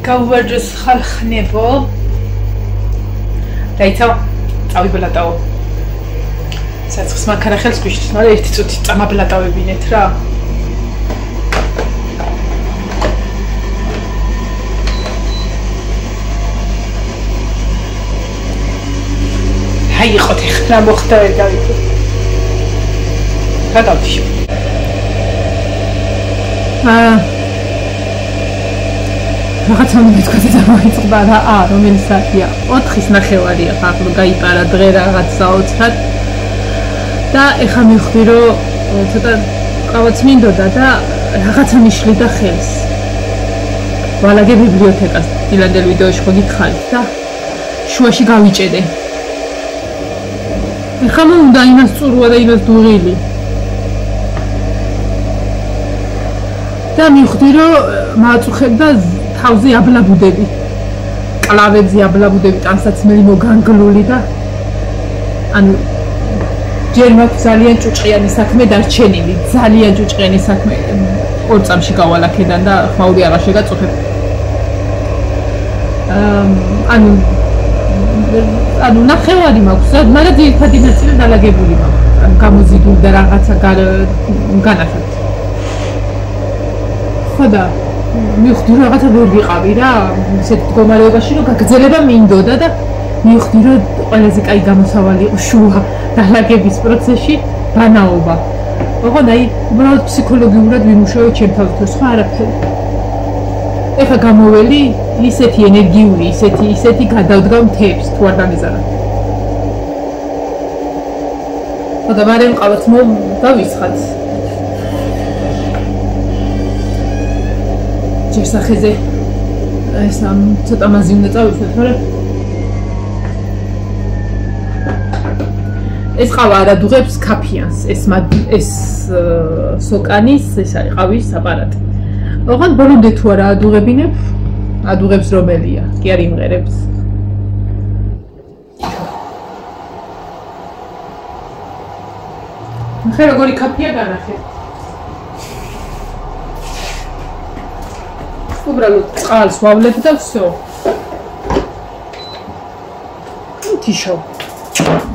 გაუვარჯოს ხალხნებო დაიცა წავიბლატაო საცხს მანქანა ხელს გვიშლის მაგრამ ერთი წუთი წამაბლატავებინეთ რა აი იყოთ ეხლა მოხდა დავიქო გადავთიშო რაღაცა მეთქვა და მოიწყდა რა რომელი საათია 4:09-ია ხახლო გაიპარა დღე რაღაც საოცრად და ეხა მივხვდი რომ ცოტა ყავაც მინდოდა და რაღაცა მიშლიდა ხელს ვალაგე ბიბლიოთეკას დილანდელ ვიდეოში ხო გითხარით და შუაში გავიჭედე ეხა უნდა იმას წურვა და იმას დუღილი და მივხვდი რომ მააწუხებდა თავზე აბლაბუდები კლავებზე აბლაბუდები ტანსაც მე მოგანგლული და ანუ ჯერ მაქვს ძალიან ჭუჭყიანი საქმე დარჩენილი ძალიან ჭუჭყიანი საქმე ორ წამში გავალაქედან და ხმაური აღარ შეგაწუხებ ანუ ნახევარი მაქვს მაგრამ ძირითადი ნაწილი დალაგებული მაქვს ანუ გამოზიდული და რაღაცა განახეთ ხოდა მივხვდი რომ რაღაცა ვერ ვიყავი რა ისეთ მდგომარეობაში რომ გაგრძელება მინდოდა და მივხვდი რომ ყველაზე კაი გამოსავალი იყო შუა დალაგების პროცესში ბანაობა ოღონდ აი უბრალოდ ფსიქოლოგიურად ვიმუშავე ჩემ თავზე სხვა არაფერი ეხა გამოველი ისეთი ენერგიული ისეთი გადავდგა მთებს თუ არ დამეზარა ხოდა მაგრამ ყავაც დავისხათ სახეზე ეს ცოტა მაზი უნდა წავისვათ, მაგრამ ეს ყავა არადუღებს კაფიანს, ეს სოკანის, ეს არის ყავის აპარატი. ოღონდ ბოლომდე თუ არა ადუღებინებ, ადუღებს რომელია, კი არ იმღერებს. ხე როგორი კაფია განახე. უბრალოდ წყალს ვავლებ და всё. თიშო.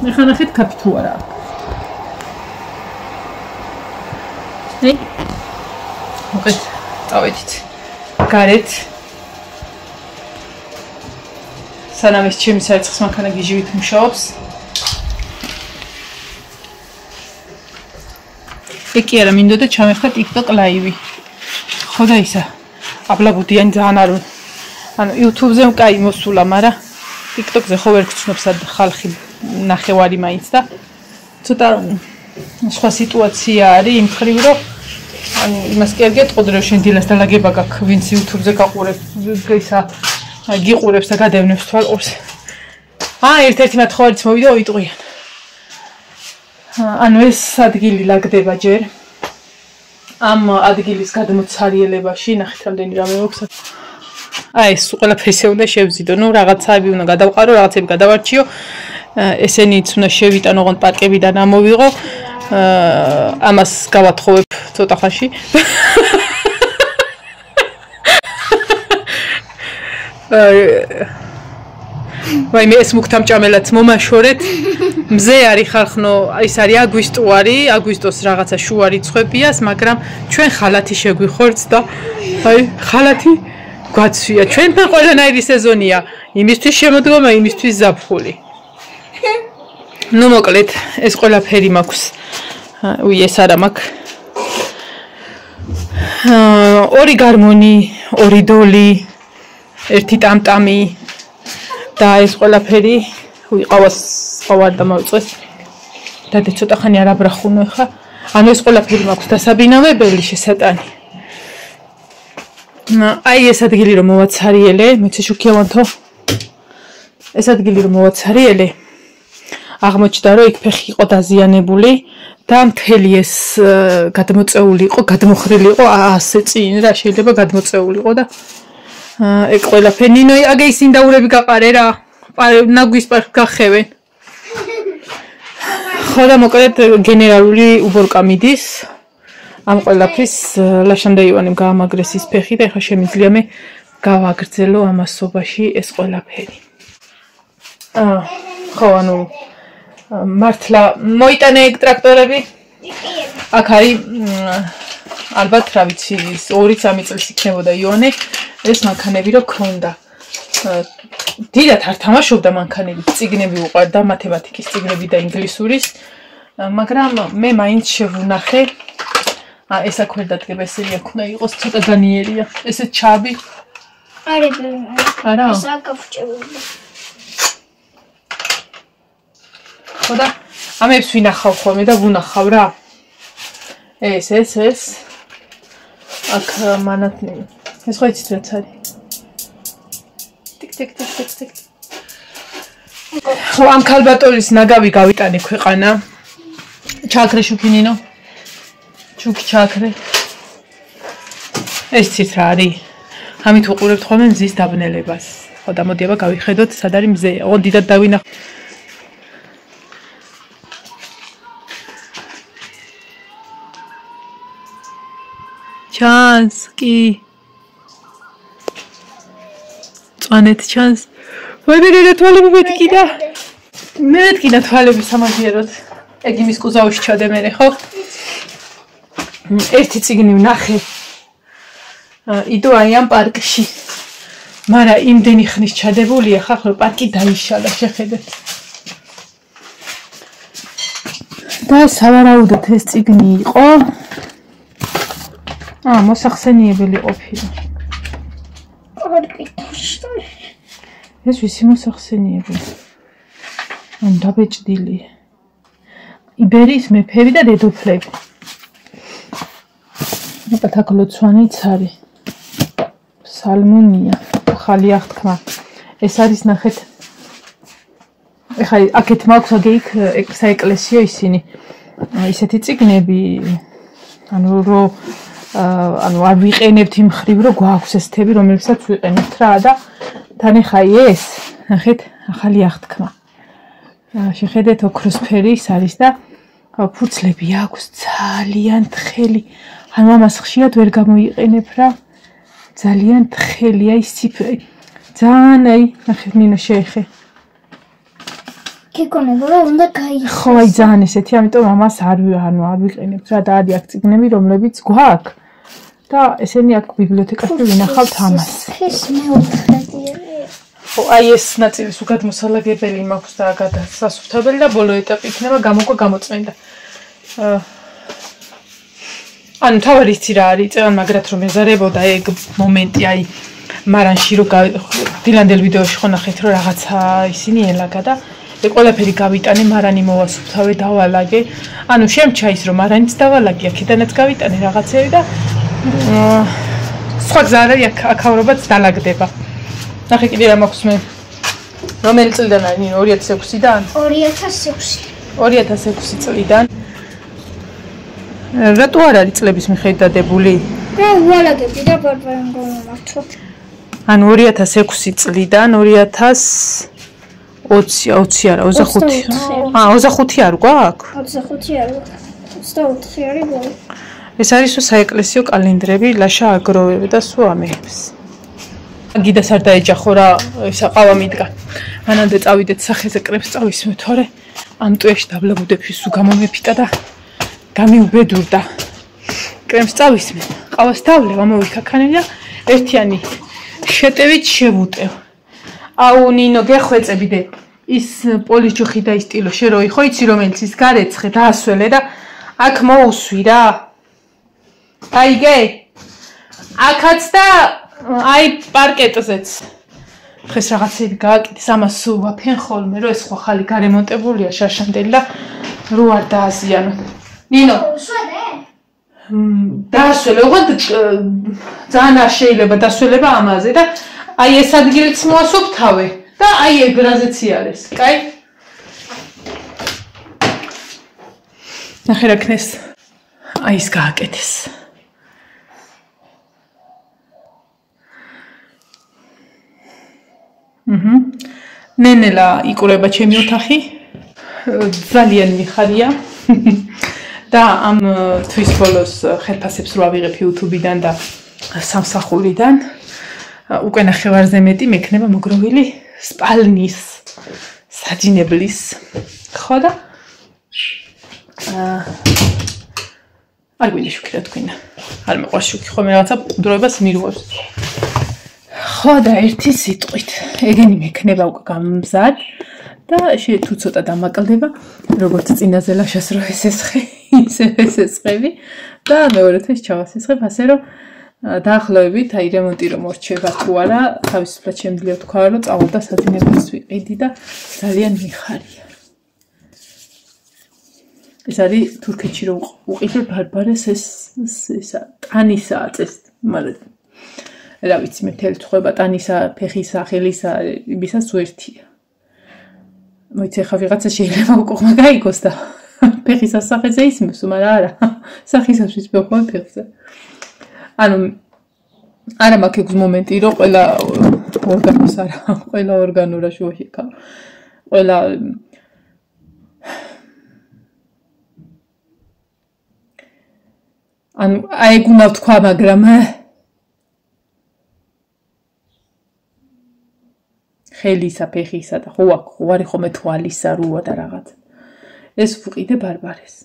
ეხლა ნახეთ კაფი თუ არა. აი. მოგეთ წავედით. გარეთ. სანამ ეს ჩემი საერცხის მანქანა გიჟივით მუშაობს. ეკი არა მინდოდა ჩამეხდა TikTok live. ხო და ისა აბლაბუდიანი ძალიან არ ანუ YouTube-ზე მკაი მოსულა, მაგრამ TikTok-ზე ხო ვერ გწნობს ხალხი ნახევარი მაინც და ცოტა სხვა სიტუაცია არის იმ ხრივ რომ ანუ იმას კი არ გეტყოდი რომ შენ დილას დალაგება გაქვს ვინც YouTube-ზე გაყურებს ისა გიყურებს და გადავნებს თვალყურს ერთ-ერთი მათხოვარიც მოვიდა ვიტყვიან ანუ ეს ადგილი ლაგდება ჯერ ამ ადგილის გადმოცარიელებაში ნახეთ რამდენი რამე მოქვს აი ეს ყველაფერს უნდა შევზიდო ნუ რაღაცები უნდა გადავყარო რაღაცები გადავარჩიო ესენიც უნდა შევიტანო ოღონდ პარკებიდან ამოვიღო ამას გავათხოვებ ცოტა ხანში ვაიმე ეს მუქთამჭამელაც მომაშორეთ მზე არის ხალხნო ის არის აგვისტოს რაღაცა შუა რიცხვებიას მაგრამ ჩვენ ხალათი შეგვიხორც და აი ხალათი გვაცვია ჩვენთან ყველანაირი სეზონია იმისთვის შემოდგომა იმისთვის ზაფხული ნუ მოკლედ ეს ყველაფერი მაქვს უი ეს არა მაქვს ორი გარმონი ორი დოლი ერთი ტამტამი და ეს ყველაფერი ვიყავას ხوار და მოვიწეს და ცოტა ხანი არ აბრახუნო ხა ანუ ეს ყველაფერი მაქვს დასაბინავებელი შესატანი აი ეს ადგილი რომ მოვაცარიელე მეც შუქიავანთო ეს ადგილი რომ მოვაცარიელე აღმოჩნდა რომ იქ ფეხი იყო დაზიანებული და მთელი ეს გადმოწეული იყო გადმოხრილი იყო ასე წინ რა შეიძლება გადმოწეული იყო და ეგ ყველაფერი ნინო აგე ისინი დაურები გაყარე რა ნაგვის პარკ გახევენ ხო და მოკლედ გენერალური უბორკა მიდის ამ ყველაფრის ლაშანდაივანემ გაამაგრეს ის ფეხი და ეხლა შემიძლია მე გავაგრძელო ამასობაში ეს ყველაფერი. ხო, ანუ მართლა მოიტანე ეგ ტრაქტორები. აქ არის ალბათ რა ვიცი 2-3 წელს იქნებოდა იონე ეს მანქანები რო ქონდა. დიდად არ თამაშობდა მანქანები, წიგნები უყვარდა, მათემატიკის წიგნები და ინგლისურის, მაგრამ მე მაინც შევუნახე. ეს აქ ვერ დადგება, ესენი აქ უნდა იყოს, ცოტა განიერია. ესე ჩაბი. არა. ეს აკავჭებული. ხოდა ამებს ვინახავ ხოლმე და ვუნახავ რა. ეს. აქ მანათნები. ეს ხო იცით რაც არის? ტიკ. ხო, ამ ქალბატონის ნაგავი გავიტანე ქვეყანა. ჩაქრე შუქინინო. ჩუქი ჩაქრე. ეს ცით რა არის? ამით უყურებთ ხოლმე მზის დაბნელებას. ხო და მოდი აბა გავიხედოთ სად არის მზე. ო დიდად დავინახავ. ჩანს კი წანეთ ჩანს ვერერე თვალები მეთქიდა თვალები სამაგიეროდ ეგ იმის კუზავში ჩადე მე ხო ერთი წიგნი ვნახე იდო აი ამ პარკში მაგრამ იმდენი ხნის ჩადებულია ხახ რომ პარკი დაიშალა შეხედეთ და სავარაუდოდ ეს წიგნი იყო მოსახსენიებელი ყოფილი. ეს ვისი მოსახსენიებელი? დაბეჭდილი. იბერიის მეფეები და დედოფლები. პათაკლოცვანიც არის. სალმონია, ახალი აღთქმა. ეს არის ნახეთ. ეხლა აქეთ მაქვს აგეიქ საეკლესიო ისინი. ისეთი წიგნები ანუ არ ვიყენებთ იმ ხრივ რომ გვაქვს ეს თები რომელსაც ვიყენებთ რა და თან ეხა ეს ნახეთ ახალი აღთქმა შეხედეთ ოქროსფერის არის და ფურცლები აქვს ძალიან თხელი ანუ ამას ხშირად ვერ გამოიყენებ რა ძალიან თხელი აი ციფრი ძალიან აი ნახეთ ნინო შეეხე გეკონება რომ უნდა გაიხსნა ხო აი ძალიან ესეთი ამიტომ ამას არ ვიყენებთ რა და არის აქ წიგნები რომლებიც გვაქვს და ესენი აქ ბიბლიოთეკაში ვინახავთ ამას. ეს მეოთხედია. ხო, აი ეს ნაწილი უკეთ მოსალაგებელი მაქვს და გადასასუფთავებელი და ბოლო ეტაპი იქნება გამოწმენდა. ანუ თავად იცი რა არის, წეგან მაგრად რომ ეზარებოდა ეგ მომენტი აი მარანში რო დილანდელ ვიდეოში ხო ნახეთ რომ რაღაცა ისინი ელაგა და ეგ ყველაფერი გავიტანე მარანი მოვასუფთავე დავალაგე. ანუ შემჩა ის რომ მარანიც დავალაგე, აქედანაც გავიტანე რაღაცები და სხვა გზა არ არის აქავრობაც დალაგდება. ნახე კიდე რა მაქვს მე. რომელი წლიდან არის? 2006-დან? 2006. 2006 წლიდან. რატო არ არის წლების მიხედვით დადებული? ვალაგები და ბარბარემ გამომართვა. ანუ 2006 წლიდან 2020 არა 25. 25 არ გვაქვს? 25 არ გვაქვს. 24 არის ბოლო. ეს არის საეკლესიო კალენდრები, ლაშა აგროვები და სულ ამებს. გიდას არ დაეჯახო რა, ისა ყავა მიდგა. მანამდე წავიდეთ სახეზე კრებს წავისმე, თორე ამ ტუეში დაბლაბუდებში სულ გამომეფიტა და გამიუბედურდა. კრემს წავისმე, ყავას დავლევ, ამოვიქაქანე და ერთიანი შეტევით შევუტევ. აუ ნინო, გეხვეწებიდე. ის პოლისჯოხი და ის სტილო შეროი ხო იცი რომელიც ის გარეცხე დაასველე და აქ მოუსვი რა. აიგე? აქაც და აი პარკეტზეც. დღეს რაღაცები გააკეთეს, ამას სულ ვაფენ ხოლმე, რომ ეს ხო ხალი გარემონტებულია შარშანდელი და რო არ დააზიანო. ნინო, შვედე? დაასველე, ოღონდ ძალიან არ შეიძლება დასველება ამაზე და აი ეს ადგილიც მოასუფთავე და აი ეგ რაზეც იარეს, კაი? ნახე რა ქნეს. აი ეს გააკეთეს. ნენელა იკურება ჩემი ოთახი. ძალიან მიხარია. და ამ თვის ბოლოს ხელფასებს რო ავიღებ YouTube-დან და სამსახურიდან. უკვე ნახევარზე მეტი მექნება მოგროვილი სპალნის საჯინებლის ხო და არ გვინდა შუქი რა თქვინა არ მეყვარს შუქი ხო მე რაღაცა დროებას მირუებს ხო და ერთი სიტყვით ეგენი მექნება უკვე გამზად და თუ ცოტა დამაკლდება როგორც წინაზე ლაშას რო ესესხე ისე ესესხები და მეორედ ეს ჩავასესხებ ასე რომ დაახლოებით აი რემონტი რომ მორჩება თუ არა თავისუფლად შემიძლია თქვა რომ წავალ და საძინებას ვიყიდი და ძალიან მიხარია ეს არის თურქეთში რომ უყიდე ბარბარეს ეს ტანისაა წეს მაგრამ რა ვიცი მე მთელი ცხოვრება ტანისა ფეხისა ხელისა იმისა სუერთია მოიცე ხა ვიღაცა შეიძლება უკუღმა გაიგოს და ფეხის სახეზე ისმის მაგრამ არა სახისათვის მეხო ფეხზე ანუ არა მაქვს ეგ მომენტი რომ ყველა ორგანოს არა ყველა ორგანო რა შუაში ხა ყველა ანუ აი გუნა თქვა მაგრამ ხელისა ფეხისა და ხო არის ხომ თვალისა რუა და რაღაც ეს ვყიდე ბარბარეს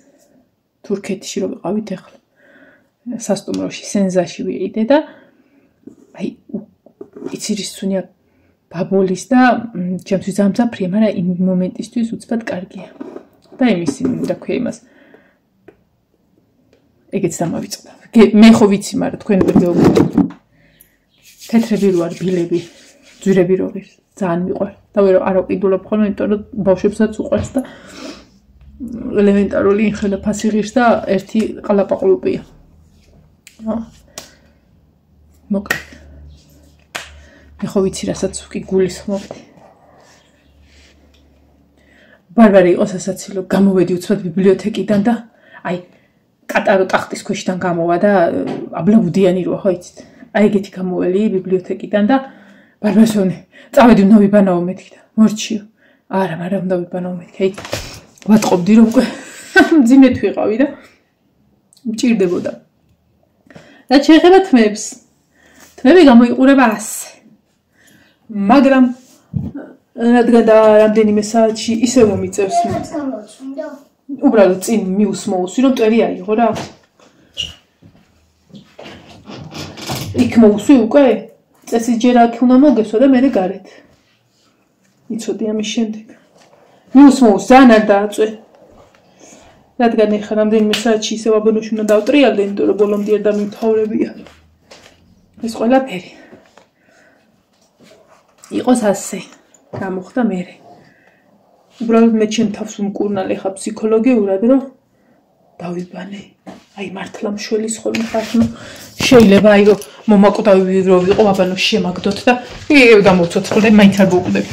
თურქეთში რომ ვიყავით ახლა სასტუმროში სენზაში ვიყიდე და აი იცი რის სუნია ბაბოლის და ჩემთვის ამძაფრია მაგრამ იმ მომენტისთვის უცბად კარგია და იმისი მინდა ქვია იმას ეგეც დამავიწყდა მე ხო ვიცი მაგრამ თქვენ ვერ გეუბნებით თეთრები რო არის ბილები ძვირები რო არის ძალიან მიყვარს და ვერ არ ვყიდულობ ხოლმე იმიტომ რომ ბავშვებსაც უყვარს და ელემენტარული ინხელა ფასი ღირს და ერთი ყლაპაყლუპია მოკლედ მე ხო ვიცი რასაც ვკი გულისხმობდი ბარბარე იყო სასაცილო გამოვედი უცბად ბიბლიოთეკიდან და აი კატარო ტახტის ქვეშიდან გამოვა და აბლაბუდიანი როა ხო იცით აი ეგეთი გამოველი ბიბლიოთეკიდან და ბარბასონი წავედი უნდა ვიბანაო მეთქი და მორჩიო არა მაგრამ უნდა ვიბანაო მეთქი აი ვატყობდი რომ უკვე მძიმედ ვიყავი და მჭირდებოდა და შეეხება თმებს თმები გამოიყურება ასე მაგრამ რადგან და რამდენიმე საათში ისე მომიწევს უბრალოდ წინ მიუსმოუსვი რომ მტვერი აიღო რა იქ მოუსვი უკვე წესი ჯერ აქ უნდა მოგესვა და მე გარეთ იცოდი ამის შემდეგ მიუსმოუს ძალიან არ დააწვე რადგან ეხლა რამდენიმე საათში ისე ვაბანოში უნდა დავტრიალდე იმიტომ რომ ბოლომდე არ დამიმთავრებია ეს ყველაფერი იყოს ასე გამოხდა მე უბრალოდ მე ჩემ თავს ვმკურნალ ეხა ფსიქოლოგიურად რომ დავიბანე აი მართლა მშველის ხოლმე ხარ შეიძლება აი რომ მომაკვდავი რო ვიყო აბანო შემაგდოთ და დამოცოცხლდე მაინც არ მოვკვდები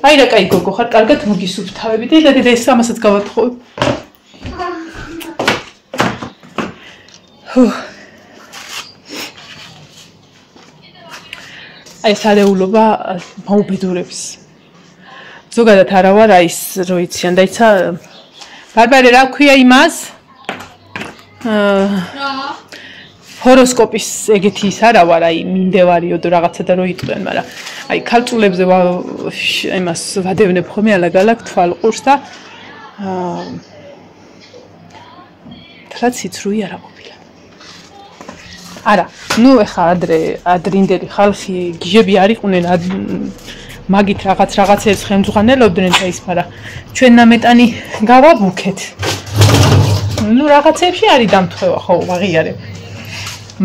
აი რა კაი გოგო ხარ კარგად მოგისუფთავები და დედა ეს ამასაც გავათხოვებ აი სარეულობა მოუბედურებს ზოგადად არა ვარ აი ეს რო იციან დაიცა ბარბარე რა ქვია იმას ჰოროსკოპის ეგეთი ის არა ვარ აი მინდევარიო და რაღაცა და რო იყვნენ მაგრამ აი ქალწულებზე იმას ვადევნებ ხოლმე ალაგ-ალაგ თვალყურს და რაც იცრუი არა ყოფილა არა ნუ ეხა ადრინდელი ხალხი გიჟები არ იყვნენ მაგით რაღაცებს ხელმძღვანელობდნენ და ის მაგრამ ჩვენ ნამეტანი გავაბუქეთ ნუ რაღაცებში არის დამთხევა ხო ვაღიარებ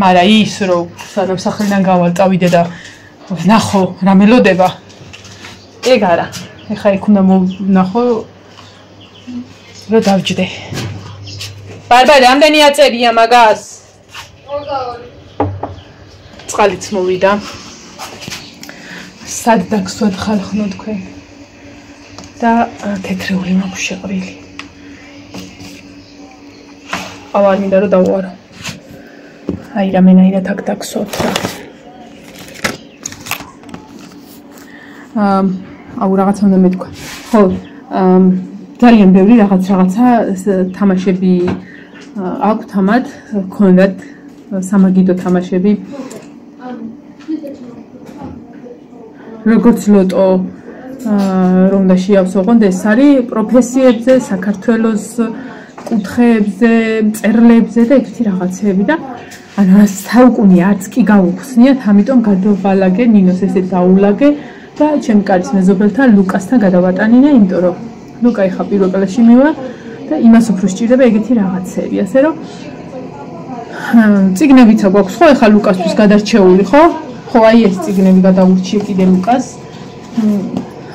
მაგრამ ის რომ სანამ სახლიდან გავალ წავიდე და ვნახო რა მელოდება ეგ არა ეხა იქ უნდა ვნახო რომ დავჯდე ბარბარე რამდენი აწერია მაგას 2 წყალიც მოვიდა სად დაგსვათ ხალხნო თქვენ და თეთრეული მაქვს შეყრილი ავარ მინდა რომ დავუარო აი რამენაირად აქ დაგსვათ აუ რაღაცა უნდა მეთქვა ხო ძალიან ბევრი რაღაცა თამაშები აქვთ ამათ ქონდათ სამაგიდო თამაშები როგორც ლოტო რომ და შეავსო ოღონდ ეს არის პროფესიებზე, საქართველოს კუთხეებზე, მწერლებზე და ეგეთი რაღაცეები და ანუ საუკუნე არც კი გავუხსნიათ, ამიტომ გადავალაგე ნინოს ესეთ დაულაგე და ჩემი კარის მეზობელთან ლუკასთან გადავატანინე, იმიტომ რომ ლუკა ეხა პირველ კლასში მივა და იმას უფრო სჭირდება ეგეთი რაღაცეები, ასე რომ წიგნებიც აქვს ხო, ეხა ლუკასთვის გადარჩეული ხო? ხო, აი ეს წიგნები გადავურჩიე კიდე ლუკას.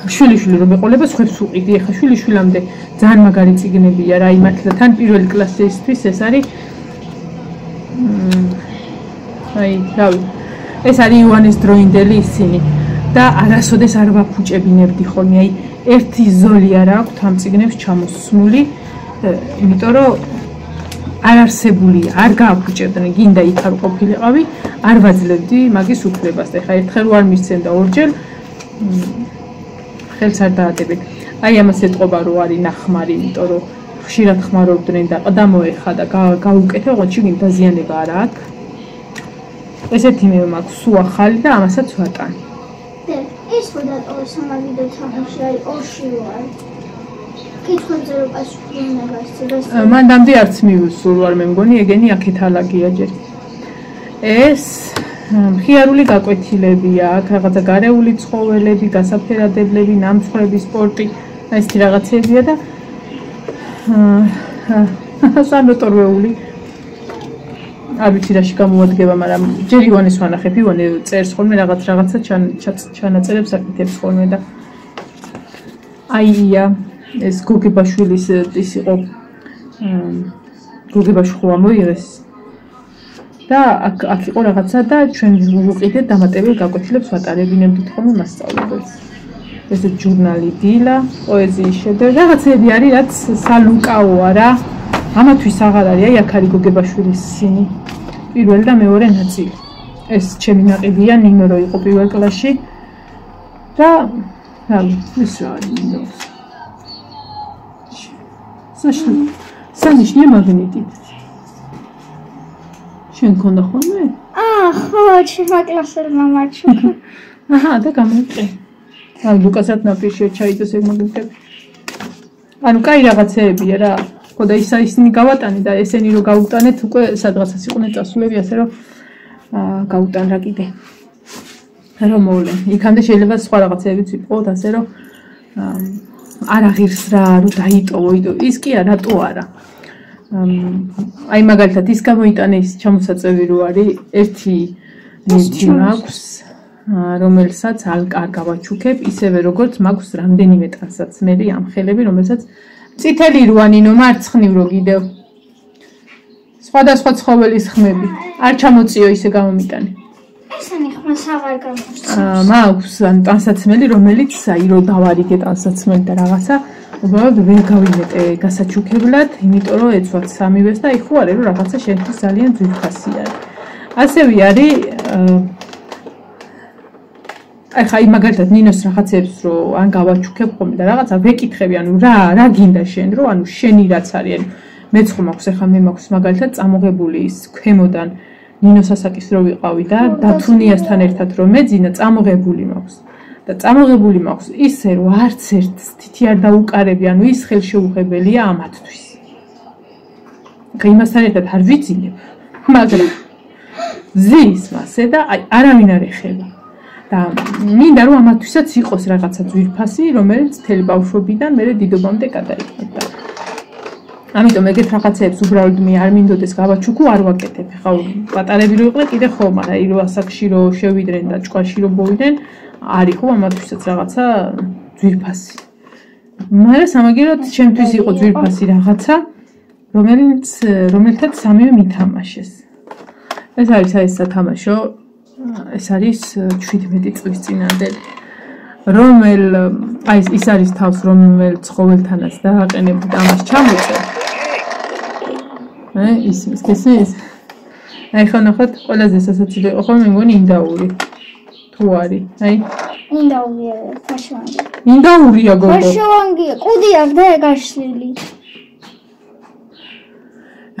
შვილი რომ ეყოლება სხვებს უყიდი, ეხა შვილამდე ძალიან მაგარი წიგნებია რა, იმართლა თან პირველი კლასისთვის ეს არის აი, რავი. ეს არის იოანეს დროინდელი ისინი და არასოდეს არ ვაფუჭებინებდი ხოლმე, აი ერთი ზოლი არა აქვს ამ წიგნებს ჩამოსული, იმიტომ რომ არ არსებულია, არ გააფუჭებდნენ, გინდა იქ არ ყოფილიყავი, არ ვაძლევდი მაგის უფლებას და ეხა ერთხელ ვარ მისცენ და ორჯერ ხელს არ დაადებენ. აი ამას ეთყობა რომ არის ნახმარი, იმიტომ რომ ხშირად ხმარობდნენ და ყდა მოეხა და გაუკეთე, ოღონდ შიგნით დაზიანება არ აქვს. ესეთი მე მაქვს სულ ახალი და ამასაც ვატანი. ეს ხო დატოვე სამავიდო თამაში, აი ორში ვარ. კითხვებზე რო პასუხი უნდა გასცეს. მანდამდე არც მივსულ ვარ მე მგონი, ეგენი აქეთ ალაგია ჯერ. ეს მხიარული გაკვეთილებია, აქ რაღაცა გარეული ცხოველები, გასაფერადებლები, ნამცხრები, სპორტი, ესეთი რაღაცებია და სანოტორვეული. არ ვიცი რაში გამოადგება, მაგრამ ჯერ ივანეს ვანახებ, ივანე წერს ხოლმე რაღაცა ჩანაწერებს აკეთებს ხოლმე და აია ეს გოგებაშვილის ის იყო გოგებაშვილი ამოიღეს და აქ იყო რაღაცა და ჩვენ ვუყიდეთ დამატებელ გაკვეთილებს ვატარებინებდით ხოლმე მასწავლებელს. ეს ჟურნალი დილა, პოეზიის შედევრი, რაღაცები არის, რაც სალუკაოა რა. ამათვის აღარ არის, აი აქ არის გოგებაშვილის სინი. პირველი და მეორე ნაწილი. ეს ჩემი ნაყიდია, ნინო რო იყო პირველ კლასში და რავი, ის რა არის ნინო. სანიშნე მაგნიტით. შენ ქონდა ხოლმე? ხო, ჩემმა კლასელმა მარჩა. აჰა, და გამოიყე. აი, ლუკასაც ნაპირში ჩაიდოს ეგ მაგნიტები. ანუ კაი რაღაცეებია რა. ხო და ისინი გავატანე და ესენი რო გავუტანეთ, უკვე სადღაცაც იყვნენ წასულები, ასე რომ გავუტან რა კიდე. რომ მოვლენ. იქამდე შეიძლება სხვა რაღაცეებიც ვიყოთ, ასე რომ არ აღირს რა, რომ დაიტოვო, ის კი არა, რატო არა. აი მაგალითად ის გამოიტანე ის ჩამოსაწევი რო არის, ერთი ნივთი მაქვს, რომელსაც არ გავაჩუქებ, ისევე როგორც მაქვს რამდენიმე ტანსაცმელი ამხელები, რომელსაც წითელი როა ნინო მარცხნივ რო კიდევ სხვადასხვა ცხოველის ხმები არ ჩამოწიო ისე გამომიტანე. ესენი ხმას აღარ გამოსცემს. მაქვს ტანსაცმელი, რომელიც აი რო დავარიგე ტანსაცმელი და რაღაცა უბრალოდ ვერ გავიმეტე გასაჩუქებლად, იმიტომ რომ ეცვათ სამივეს და იქ ხوارე რომ რაღაცა შენთვის ძალიან ძვირფასი არის. ასევე არის აი ხა მაგალითად ნინოს რაღაცებს რო ან გავაჩუქებ ხოლმე და რაღაცა ვეკითხები, ანუ რა გინდა შენ რო, ანუ შენი რაც არის, ანუ მეც ხომ მაქვს ახლა მე მაქვს მაგალითად წამოღებული ის ქვემოდან ნინოს ასაკის რო ვიყავი და დათუნიასთან ერთად რომ მეძინა წამოღებული მაქვს. და წამოღებული მაქვს ისე რომ არც ერთს თითი არ დაუკარები, ანუ ის ხელშეუხებელია ამათთვის. ხა იმასთან ერთად არ ვიცინებ, მაგრამ ზის მასე და აი არავინ არ ეხება. და მინდა რომ ამათთვისაც იყოს რაღაცა ძვირფასი, რომელიც მთელი ბავშვობიდან მერე დიდობამდე გადაიყვანდა. ამიტომ ეგეთ რაღაცებს უბრალოდ მე არ მინდოდეს გავაჩუქო, არ ვაკეთებ. ხა პატარები რო იყვნენ კიდე ხო, მაგრამ აი რო ასაკში რო შევიდნენ და ჭკუაში რო მოვიდნენ, არის ხო ამათთვისაც რაღაცა ძვირფასი. მაგრამ სამაგიეროდ ჩემთვის იყო ძვირფასი რაღაცა, რომელთაც სამივე მითამაშეს. ეს არის აი ეს სათამაშო, ეს არის 17 წლის წინანდელი. აი ის არის თავს რომელ ცხოველთანაც დააყენებდი და ამას ჩამოწერ. ისმის კესის. აი ხო ნახოთ, ყველაზე სასაცილო იყო ხოლმე მგონი ინდაური. თუ არის, აი ინდაურია, ფაშოვანგი. ინდაურია გოგო. ფაშოვანგია, კუდია და გაშლილი.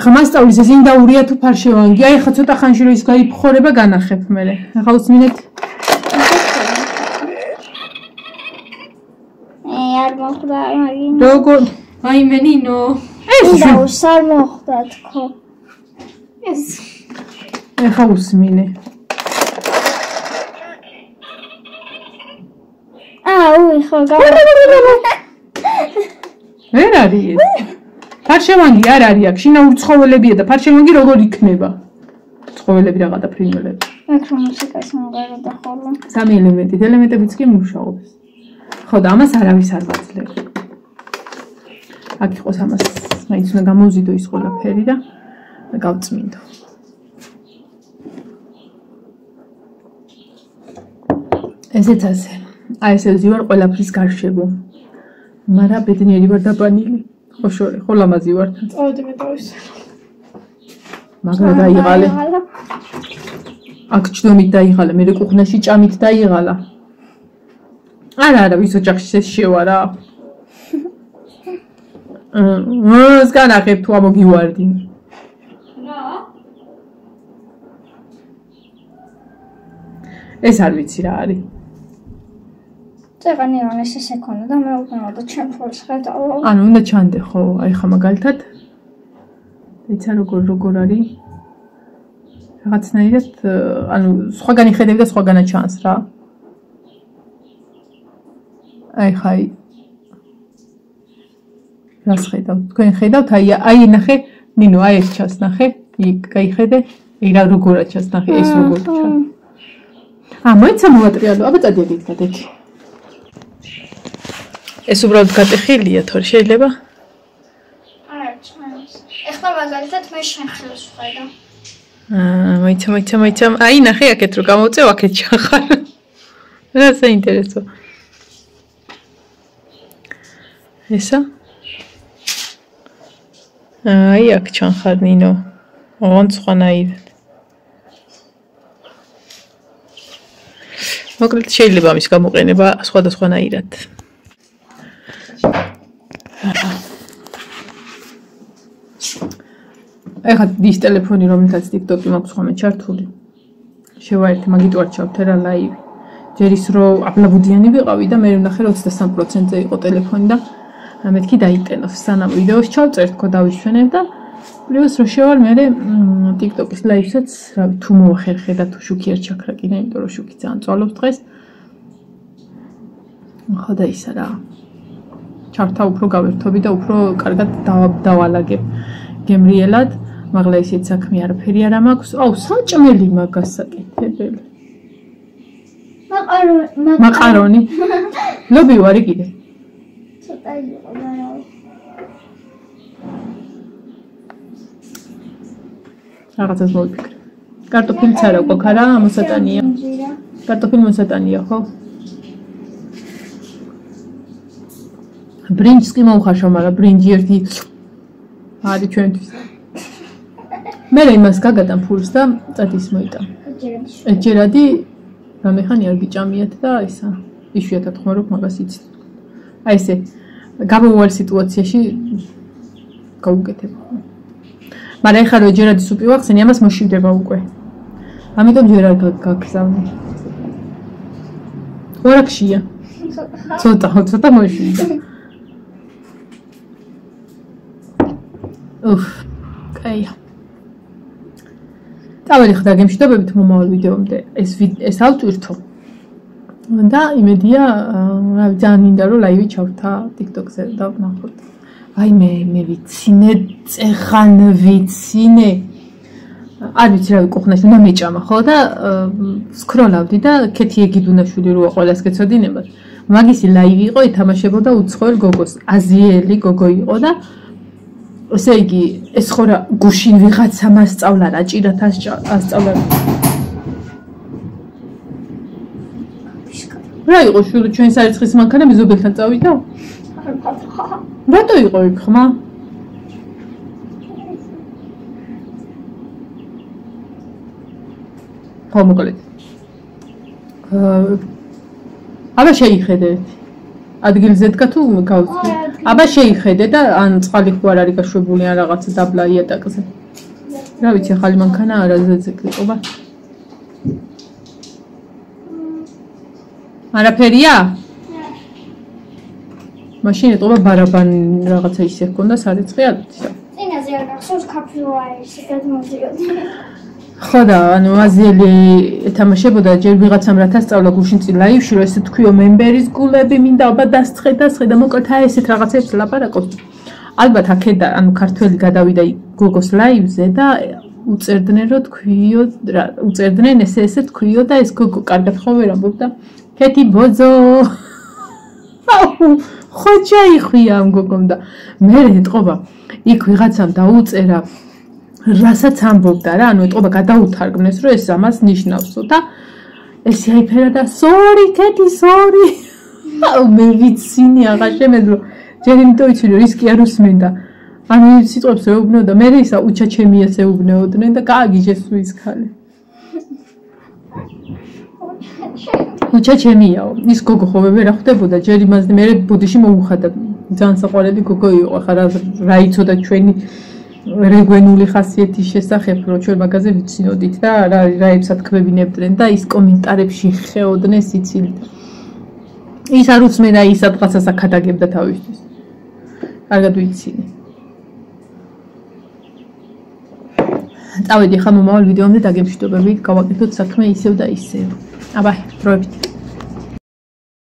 ხა მასწავლის ეს ინდაურია თუ ფარშევანგი. აი ხა ცოტა ხანში რომ ის გაიფხორება განახებ მე. ახლა უსმინეთ. არ მოხდა მაგინო. როგორ? აიმე ნინო. და უსარ მოხდა თქო. ეს ეხა უსმინე. უი ხო გავა. ვერ არის ეს. ფარშევანგი არ არის აქ, შინაური ცხოველებია და ფარშევანგი როგორ იქნება? ცხოველები რაღა და ფრინველები. აქ რომ მუსიკას მომღეროდა ხოლმე. სამი ელემენტი, ელემენტებიც კი მუშაობს. ხო და ამას არავის არ ვაძლევს. აქ იყოს ამას, მაინც უნდა გამოვზიდო ის ყველაფერი და გავწმინდო. ესეც ასე. აი ესე ვზივარ ყველაფრის გარშემო. მაგრამ ბედნიერი ვარ დაბანილი. ხო შორი, ხო ლამაზი ვარ. წავედი მე თავის. მაგრამ დაიღალე. აქ ჩდომით დაიღალე, მე კუხნაში ჭამით დაიღალა. არა, ვის ოჯახში ეს შევარა. სკანახებ თუ ამოგივარდი. რა? ეს არ ვიცი რა არის. წეღანი რანეს ეს ეკონა და მე უბრალოდ ჩემს ხედავ. ანუ უნდა ჩანდე ხო, აი ხა მაგალითად. იცი როგორ არის? რაღაცნაირად, ანუ სხვაგანი ხედავ და სხვაგანა ჩანს რა. აი ხაი. რას ხედავ? თქვენ ხედავთ? აი ნახე, ნინო, აი ეს ჩანს ნახე. იქ გაიხედე? აი რა როგორა ჩანს ნახე, ეს როგორ ჩანს. მოიცა მოვატრიალო, აბა წადიეთ გადაჭი. ეს უბრალოდ გატეხილია თორე შეიძლება? არა, ჩანს. ეხლა მაგალითად მე შენ ხელს ვხედავ. მოიცა. აი ნახე აქეთ რო გამოვწევ, აქეთ ჩახარ. რა საინტერესო. ესა? აი აქ ჩახარ ნინო. ოღონდ სხვანაირად. მოკლედ შეიძლება ამის გამოყენება სხვადასხვანაირად. ეხლა ის ტელეფონი რომელთაც TikTok-ი მაქვს ხოლმე ჩართული. შევაერთე, მაგით ვარ ჩავთე რა ლაივი. ჯერ ის რომ აბლაბუდიანი ვიყავი და მე ვნახე რომ 23%-ზე იყო ტელეფონი და მეთქი დაიტენოს. სანამ ვიდეოს ჩავწერ თქო დავიშვენებ და პლუს რომ შევალ მე TikTok-ის ლაივსაც, რავი, თუ მოახერხე და თუ შუქი არ ჩაქრაკინა, იმიტომ რომ შუქი ძალიან წვალობს დღეს. ხო და ისა რა. ჩართა უფრო გავერთობი და უფრო კარგად დავალაგებ გემრიელად. მაგლა ისეთ საქმე არაფერი არ მაქვს. საჭმელი მაგას საკეთებელი. მაყარონი. ლობი ვარი კიდე. ცოტა იყო და რაღაცას მოვიფიქრე. კარტოფილიც არა ყოქ არა, მოსატანია. კარტოფილი მოსატანია, ხო? ბრინჯს კი მოუხარშავ, მაგრამ ბრინჯი ერთი არის ჩვენთვის. მე იმას გაგატან ფულს და წადის მოიტან. ეჯერადი რამეხანი არ გიჭამიათ და ისა იშვიათად ხმარობ მაგას იცით. აი ესე გამოვარ სიტუაციაში გავუკეთებ. მაგრამ ეხლა რომ ეჯერადის სუპი ვახსენი, ამას მოშივდება უკვე. ამიტომ ჯერ არ გაგზავნე. ხორაქშია. ცოტა მოშივდა. კაია. წავედი ხდა გემშვიდობებით მომავალ ვიდეომდე. ეს ავტვირთო. და იმედია, რავი, ძალიან მინდა რომ ლაივი ჩავრთა TikTok-ზე და ვნახოთ. აი მე ვიცინე, წეხან ვიცინე. არ ვიცი რავი კუხნაში უნდა მეჭამა, ხო და სკროლავდი და ქეთი ეგიდუნაშვილი როა ყველას გეცოდინებათ. მაგისი ლაივი იყო, ეთამაშებოდა უცხოელ გოგოს. აზიელი გოგო იყო და ესე იგი, ეს ხო რა გუშინ ვიღაცა მასწავლა რა, ჭირათ ასწავლა. რა იყო შვილო ჩვენ სარიცხის მანქანა მეზობელთან წავიდა? რატო იყო იქ ხმა? ხო მოკლედ. აბა შეიხედე. ადგილზე დგა თუ გავწვი. აბა შეიხედე და ან წყალი ხო არ არის გაშვებული ან რაღაცა დაბლა იატაკზე. რა ვიცი ახალი მანქანა არაზეც ეკლიყობა. არაფერია? მაშინ ეტყობა ბარაბანი რაღაცა ისე ჰქონდა სარეცხი ალათი. წინაზე არ გახსოვს კაფეოაერში გადმოდიოდი. ხო და ანუ აზიელი ეთამაშებოდა ჯერ ვიღაცამ რათა სწავლა გუშინ წინ ლაივში რომ ესე თქვიო მემბერის გულები მინდა აბა დასწრე და მოკლედ აი ესეთ რაღაცებს ლაპარაკობს. ალბათ აქედა ანუ ქართველი გადავიდა გოგოს ლაივზე და უწერდნენ რომ თქვიო უწერდნენ ესე თქვიო და ეს გოგო კარგად ხო ვერ ამბობდა ქეთი ბოძო ხოჭა იხვია ამ გოგომ და მე ეტყობა იქ ვიღაცამ დაუწერა რასაც ამბობდა რა ანუ ეტყობა გადაუთარგმნეს რომ ეს ამას ნიშნავსო და ესე აიფერა და სორი ქეთი სორი მე ვიცინი აღარ შემეძლო ჯერ იმიტომ იცი რომ ის კი არ უსმენდა ანუ სიტყვებს ეუბნეოდა მე ისა უჩა ჩემიას ეუბნეოდნენ და გააგიჟეს ის ხალი უჩა ჩემიაო ის გოგო ხო ვერ ხვდებოდა ჯერ იმაზე მე ბუდიში მოუხადა ძალიან საყვარელი გოგო იყო ახლა რა იცოდა ჩვენი რეგვენული ხასიათის შესახებ რომ ჩვენ მაგაზე ვიცინოდით და რაებსაც ქმებინებდნენ და ის კომენტარებში ხეოდნენ სიცილით ის არ უსმენდა ის სადღაცას აკადაგებდა თავისთვის კარგად ვიცინი წავედი ხა მომავალ ვიდეომდე დაგემშვიდობებით გავაკეთოთ საქმე ისევ და ისევ აბა დროებით